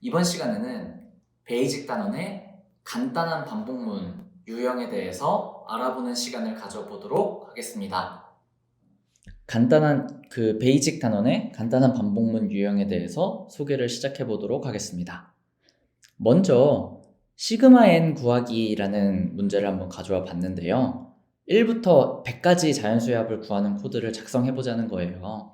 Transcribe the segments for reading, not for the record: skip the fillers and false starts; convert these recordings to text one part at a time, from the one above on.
이번 시간에는 베이직 단원의 간단한 반복문 유형에 대해서 알아보는 시간을 가져보도록 하겠습니다. 간단한 베이직 단원의 간단한 반복문 유형에 대해서 소개를 시작해 보도록 하겠습니다. 먼저 시그마 n 구하기라는 문제를 한번 가져와 봤는데요. 1부터 100까지 자연수의 합을 구하는 코드를 작성해 보자는 거예요.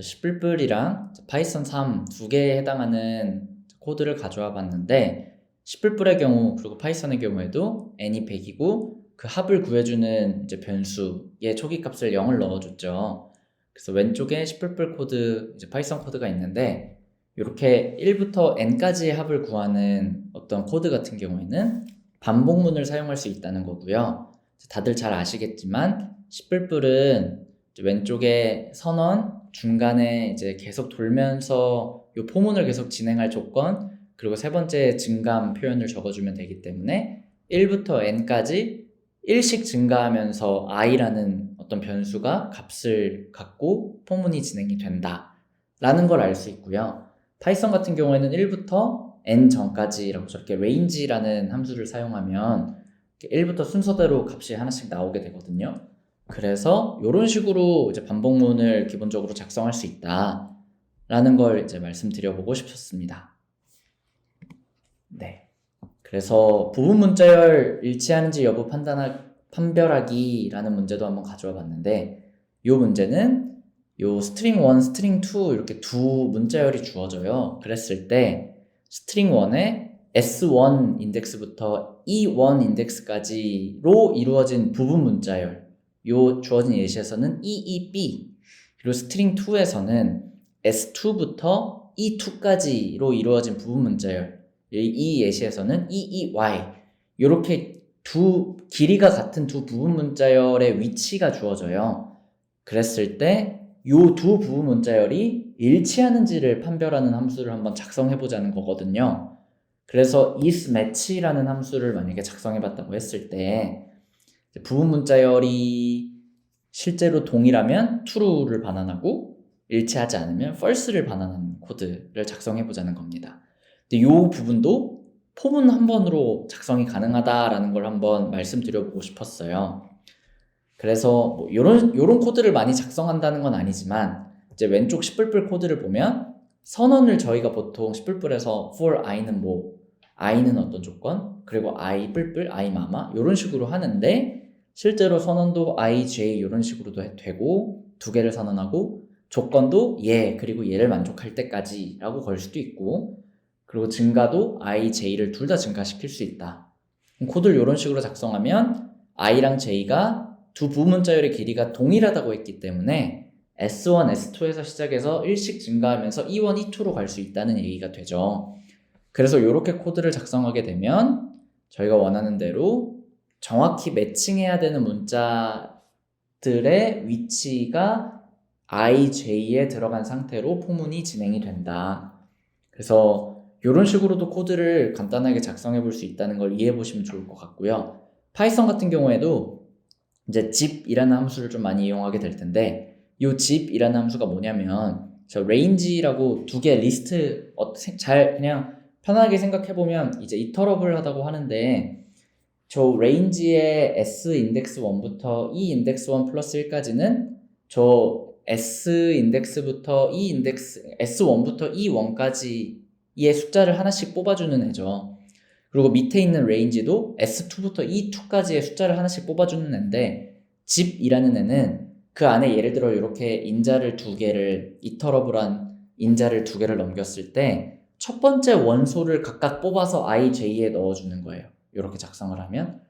C++이랑 파이썬 3 두 개에 해당하는 코드를 가져와 봤는데 C++의 경우 그리고 파이썬의 경우에도 n이 100이고 그 합을 구해주는 이제 변수의 초기 값을 0을 넣어줬죠. 그래서 왼쪽에 C++ 코드, 이제 파이썬 코드가 있는데 이렇게 1부터 n까지의 합을 구하는 어떤 코드 같은 경우에는 반복문을 사용할 수 있다는 거고요. 다들 잘 아시겠지만 C++은 왼쪽에 선언, 중간에 이제 계속 돌면서 이 포문을 계속 진행할 조건, 그리고 세 번째 증가함 표현을 적어주면 되기 때문에 1부터 n까지 1씩 증가하면서 i라는 어떤 변수가 값을 갖고 포문이 진행이 된다 라는 걸 알 수 있고요. 파이썬 같은 경우에는 1부터 n 전까지라고 저렇게 range라는 함수를 사용하면 1부터 순서대로 값이 하나씩 나오게 되거든요. 그래서 이런 식으로 이제 반복문을 기본적으로 작성할 수 있다라는 걸 이제 말씀드려보고 싶었습니다. 네. 그래서 부분 문자열 일치하는지 여부 판별하기라는 문제도 한번 가져와 봤는데 이 문제는 요 스트링 1, 스트링 2 이렇게 두 문자열이 주어져요. 그랬을 때 스트링 1에 S1 인덱스부터 E1 인덱스까지로 이루어진 부분 문자열, 요 주어진 예시에서는 EEB, 그리고 스트링 2에서는 S2부터 E2까지로 이루어진 부분 문자열, 이 예시에서는 EEY, 이렇게 두 길이가 같은 두 부분 문자열의 위치가 주어져요. 그랬을 때 이 두 부분 문자열이 일치하는지를 판별하는 함수를 한번 작성해 보자는 거거든요. 그래서 isMatch라는 함수를 만약에 작성해 봤다고 했을 때 부분 문자열이 실제로 동일하면 true를 반환하고 일치하지 않으면 false를 반환하는 코드를 작성해 보자는 겁니다. 근데 이 부분도 포문 한 번으로 작성이 가능하다라는 걸 한번 말씀드려보고 싶었어요. 그래서 뭐 요런 코드를 많이 작성한다는 건 아니지만 이제 왼쪽 C++ 코드를 보면 선언을 저희가 보통 C++에서 for i는 뭐 i는 어떤 조건 그리고 i 뿔뿔 i 마마 이런 식으로 하는데 실제로 선언도 i j 이런 식으로도 되고 두 개를 선언하고 조건도 얘 그리고 얘를 만족할 때까지 라고 걸 수도 있고 그리고 증가도 i j를 둘 다 증가시킬 수 있다. 코드를 이런 식으로 작성하면 i랑 j가 두 부문자열의 길이가 동일하다고 했기 때문에 S1, S2에서 시작해서 1씩 증가하면서 E1, E2로 갈 수 있다는 얘기가 되죠. 그래서 이렇게 코드를 작성하게 되면 저희가 원하는 대로 정확히 매칭해야 되는 문자들의 위치가 IJ에 들어간 상태로 포문이 진행이 된다. 그래서 이런 식으로도 코드를 간단하게 작성해 볼 수 있다는 걸 이해해 보시면 좋을 것 같고요. 파이썬 같은 경우에도 이제 zip이라는 함수를 좀 많이 이용하게 될 텐데 이 zip이라는 함수가 뭐냐면 저 range라고 두 개 리스트 잘 그냥 편하게 생각해 보면 이제 이터러블 하다고 하는데 저 range의 s 인덱스 1부터 e 인덱스 1 플러스 1까지는 저 s 인덱스부터 e 인덱스 s1부터 e1까지의 숫자를 하나씩 뽑아주는 애죠. 그리고 밑에 있는 range도 S2부터 E2까지의 숫자를 하나씩 뽑아주는 애인데 zip이라는 애는 그 안에 예를 들어 이렇게 인자를 두 개를 이터러블한 인자를 두 개를 넘겼을 때 첫 번째 원소를 각각 뽑아서 ij에 넣어주는 거예요. 이렇게 작성을 하면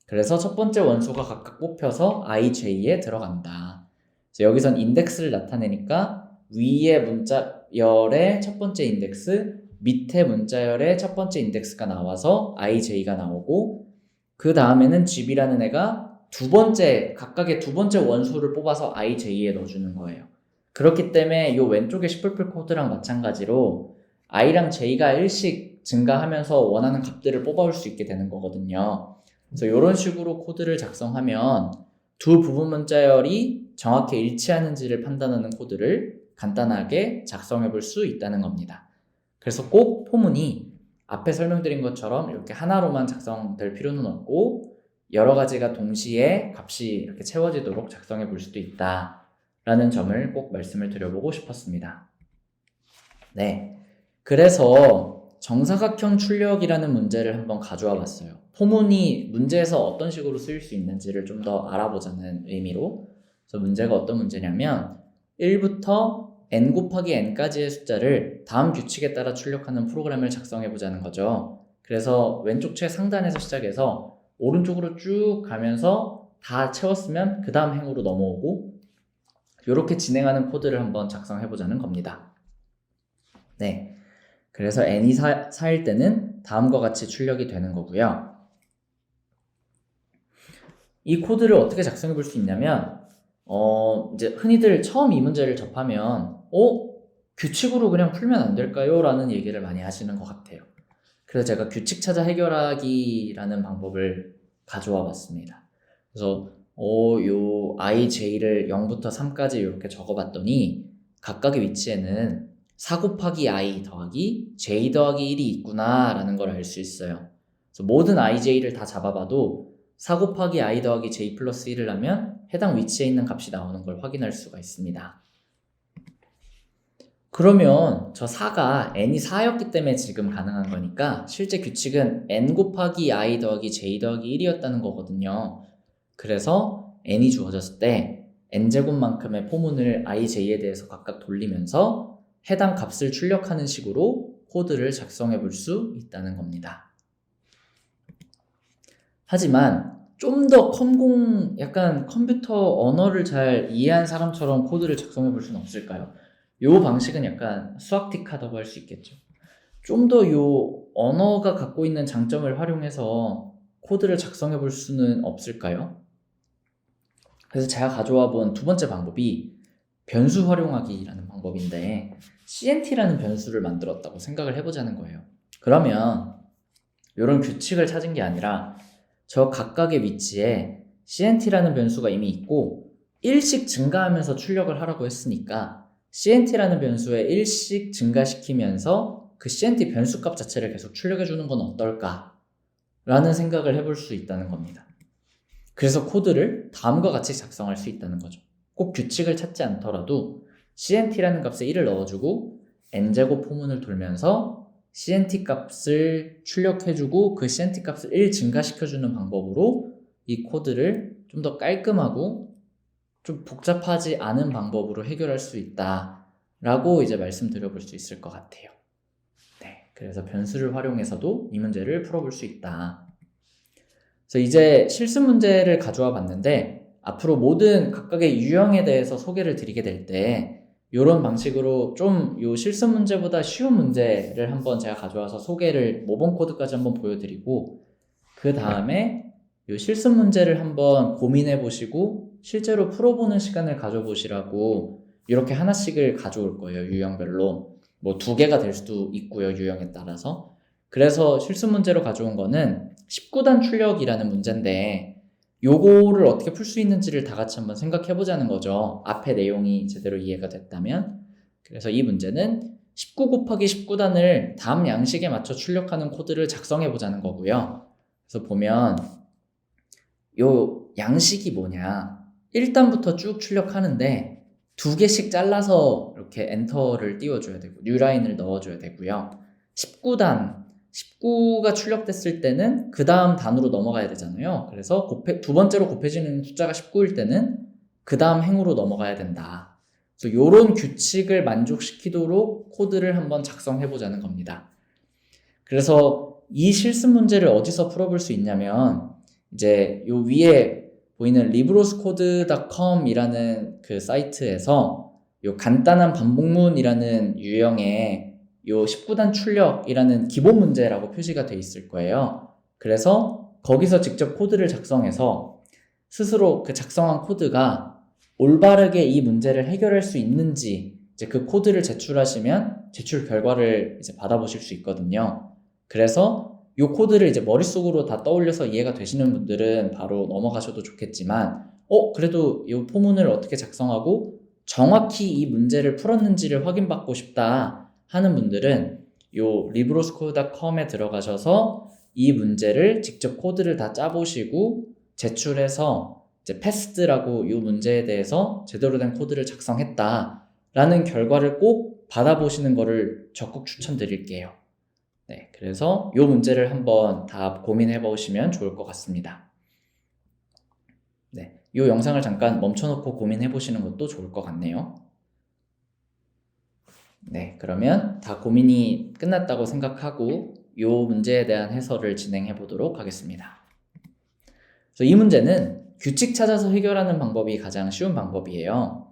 그래서 첫 번째 원소가 각각 뽑혀서 ij에 들어간다. 여기선 인덱스를 나타내니까 위에 문자열의 첫 번째 인덱스 밑에 문자열의 첫 번째 인덱스가 나와서 ij가 나오고 그 다음에는 zip이라는 애가 각각의 두 번째 원소를 뽑아서 ij에 넣어주는 거예요. 그렇기 때문에 이 왼쪽의 C++ 코드랑 마찬가지로 i랑 j가 1씩 증가하면서 원하는 값들을 뽑아올 수 있게 되는 거거든요. 그래서 이런 식으로 코드를 작성하면 두 부분 문자열이 정확히 일치하는지를 판단하는 코드를 간단하게 작성해 볼 수 있다는 겁니다. 그래서 꼭 포문이 앞에 설명드린 것처럼 이렇게 하나로만 작성될 필요는 없고 여러 가지가 동시에 값이 이렇게 채워지도록 작성해 볼 수도 있다라는 점을 꼭 말씀을 드려보고 싶었습니다. 네, 그래서 정사각형 출력이라는 문제를 한번 가져와 봤어요. 포문이 문제에서 어떤 식으로 쓰일 수 있는지를 좀 더 알아보자는 의미로. 그래서 문제가 어떤 문제냐면 1부터 n 곱하기 n까지의 숫자를 다음 규칙에 따라 출력하는 프로그램을 작성해 보자는 거죠. 그래서 왼쪽 최상단에서 시작해서 오른쪽으로 쭉 가면서 다 채웠으면 그 다음 행으로 넘어오고 이렇게 진행하는 코드를 한번 작성해 보자는 겁니다. 네, 그래서 n이 4일 때는 다음과 같이 출력이 되는 거고요. 이 코드를 어떻게 작성해 볼 수 있냐면 이제 흔히들 처음 이 문제를 접하면 규칙으로 그냥 풀면 안 될까요? 라는 얘기를 많이 하시는 것 같아요. 그래서 제가 규칙 찾아 해결하기라는 방법을 가져와 봤습니다. 그래서 요 ij를 0부터 3까지 이렇게 적어봤더니 각각의 위치에는 4 곱하기 i 더하기 j 더하기 1이 있구나 라는 걸 알 수 있어요. 그래서 모든 ij를 다 잡아봐도 4 곱하기 i 더하기 j 플러스 1을 하면 해당 위치에 있는 값이 나오는 걸 확인할 수가 있습니다. 그러면 저 4가 n이 4였기 때문에 지금 가능한 거니까 실제 규칙은 n 곱하기 i 더하기 j 더하기 1이었다는 거거든요. 그래서 n이 주어졌을 때 n제곱만큼의 포문을 i, j에 대해서 각각 돌리면서 해당 값을 출력하는 식으로 코드를 작성해 볼 수 있다는 겁니다. 하지만 좀 더 약간 컴퓨터 언어를 잘 이해한 사람처럼 코드를 작성해 볼 수는 없을까요? 이 방식은 약간 수학틱하다고 할 수 있겠죠. 좀 더 이 언어가 갖고 있는 장점을 활용해서 코드를 작성해 볼 수는 없을까요? 그래서 제가 가져와 본 두 번째 방법이 변수 활용하기라는 방법인데 CNT라는 변수를 만들었다고 생각을 해보자는 거예요. 그러면 이런 규칙을 찾은 게 아니라 저 각각의 위치에 CNT라는 변수가 이미 있고 1씩 증가하면서 출력을 하라고 했으니까 CNT라는 변수에 1씩 증가시키면서 그 CNT 변수값 자체를 계속 출력해주는 건 어떨까? 라는 생각을 해볼 수 있다는 겁니다. 그래서 코드를 다음과 같이 작성할 수 있다는 거죠. 꼭 규칙을 찾지 않더라도 CNT라는 값에 1을 넣어주고 n제곱 포문을 돌면서 CNT 값을 출력해주고 그 CNT 값을 1 증가시켜주는 방법으로 이 코드를 좀 더 깔끔하고 좀 복잡하지 않은 방법으로 해결할 수 있다라고 이제 말씀드려볼 수 있을 것 같아요. 네, 그래서 변수를 활용해서도 이 문제를 풀어볼 수 있다. 그래서 이제 실습 문제를 가져와 봤는데 앞으로 모든 각각의 유형에 대해서 소개를 드리게 될 때 이런 방식으로 좀 요 실습 문제보다 쉬운 문제를 한번 제가 가져와서 소개를 모범 코드까지 한번 보여드리고 그 다음에 요 실습 문제를 한번 고민해 보시고 실제로 풀어보는 시간을 가져보시라고 이렇게 하나씩을 가져올 거예요. 유형별로 뭐 2개가 될 수도 있고요. 유형에 따라서. 그래서 실습 문제로 가져온 거는 19단 출력이라는 문제인데 요거를 어떻게 풀 수 있는지를 다 같이 한번 생각해 보자는 거죠. 앞에 내용이 제대로 이해가 됐다면. 그래서 이 문제는 19 곱하기 19단을 다음 양식에 맞춰 출력하는 코드를 작성해 보자는 거고요. 그래서 보면 요 양식이 뭐냐 1단부터 쭉 출력하는데 2개씩 잘라서 이렇게 엔터를 띄워줘야 되고 뉴라인을 넣어줘야 되고요. 19가 출력됐을 때는 그 다음 단으로 넘어가야 되잖아요. 그래서 두 번째로 곱해지는 숫자가 19일 때는 그 다음 행으로 넘어가야 된다. 그래서 이런 규칙을 만족시키도록 코드를 한번 작성해 보자는 겁니다. 그래서 이 실습 문제를 어디서 풀어볼 수 있냐면 이제 요 위에 보이는 libroscode.com 이라는 그 사이트에서 요 간단한 반복문이라는 유형의 요 19단 출력이라는 기본 문제라고 표시가 돼 있을 거예요. 그래서 거기서 직접 코드를 작성해서 스스로 그 작성한 코드가 올바르게 이 문제를 해결할 수 있는지 이제 그 코드를 제출하시면 제출 결과를 이제 받아보실 수 있거든요. 그래서 이 코드를 이제 머릿속으로 다 떠올려서 이해가 되시는 분들은 바로 넘어가셔도 좋겠지만 그래도 이 포문을 어떻게 작성하고 정확히 이 문제를 풀었는지를 확인받고 싶다 하는 분들은 요 libroschool.com에 들어가셔서 이 문제를 직접 코드를 다 짜보시고 제출해서 이제 패스드라고 이 문제에 대해서 제대로 된 코드를 작성했다라는 결과를 꼭 받아보시는 거를 적극 추천드릴게요. 네, 그래서 이 문제를 한번 다 고민해 보시면 좋을 것 같습니다. 네, 이 영상을 잠깐 멈춰놓고 고민해 보시는 것도 좋을 것 같네요. 네, 그러면 다 고민이 끝났다고 생각하고 이 문제에 대한 해설을 진행해 보도록 하겠습니다. 그래서 이 문제는 규칙 찾아서 해결하는 방법이 가장 쉬운 방법이에요.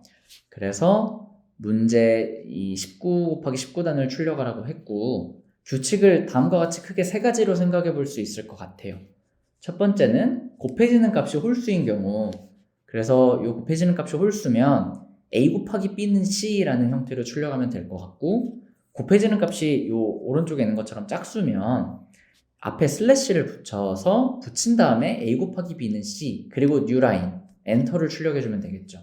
그래서 문제 이 19 곱하기 19단을 출력하라고 했고 규칙을 다음과 같이 크게 세 가지로 생각해 볼 수 있을 것 같아요. 첫 번째는 곱해지는 값이 홀수인 경우, 그래서 이 곱해지는 값이 홀수면 a 곱하기 b는 c라는 형태로 출력하면 될 것 같고, 곱해지는 값이 이 오른쪽에 있는 것처럼 짝수면 앞에 슬래시를 붙인 다음에 a 곱하기 b는 c, 그리고 뉴라인, 엔터를 출력해주면 되겠죠.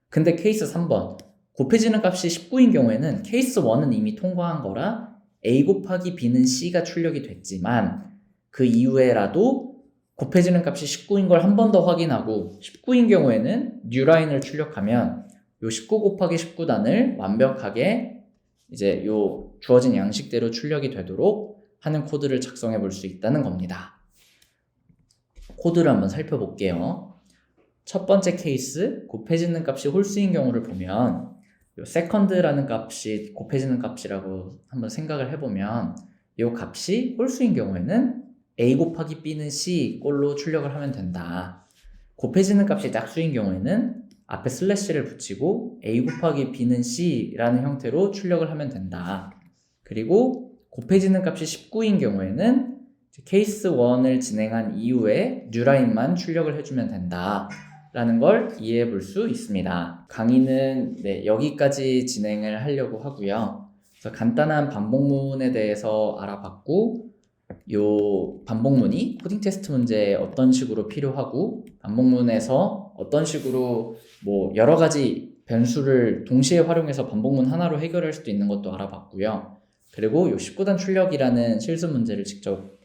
근데 케이스 3번, 곱해지는 값이 19인 경우에는 케이스 1은 이미 통과한 거라 a 곱하기 b는 c가 출력이 됐지만 그 이후에라도 곱해지는 값이 19인 걸 한 번 더 확인하고 19인 경우에는 뉴라인을 출력하면 요 19 곱하기 19단을 완벽하게 이제 요 주어진 양식대로 출력이 되도록 하는 코드를 작성해 볼 수 있다는 겁니다. 코드를 한번 살펴볼게요. 첫 번째 케이스, 곱해지는 값이 홀수인 경우를 보면 요 second라는 값이 곱해지는 값이라고 한번 생각을 해보면 이 값이 홀수인 경우에는 a 곱하기 b는 c 꼴로 출력을 하면 된다. 곱해지는 값이 짝수인 경우에는 앞에 슬래시를 붙이고 a 곱하기 b는 c라는 형태로 출력을 하면 된다. 그리고 곱해지는 값이 19인 경우에는 케이스 1을 진행한 이후에 뉴라인만 출력을 해주면 된다 라는 걸 이해해 볼 수 있습니다. 강의는 여기까지 진행을 하려고 하고요. 그래서 간단한 반복문에 대해서 알아봤고, 요 반복문이 코딩 테스트 문제에 어떤 식으로 필요하고, 반복문에서 어떤 식으로 뭐 여러 가지 변수를 동시에 활용해서 반복문 하나로 해결할 수도 있는 것도 알아봤고요. 그리고 요 19단 출력이라는 실습 문제를 직접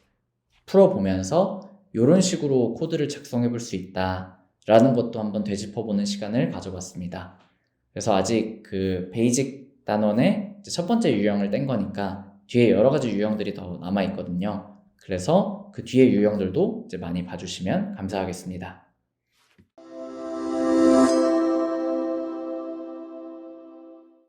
풀어보면서 이런 식으로 코드를 작성해 볼 수 있다 라는 것도 한번 되짚어보는 시간을 가져봤습니다. 그래서 아직 그 베이직 단원의 첫 번째 유형을 뗀 거니까 뒤에 여러 가지 유형들이 더 남아 있거든요. 그래서 그 뒤에 유형들도 이제 많이 봐주시면 감사하겠습니다.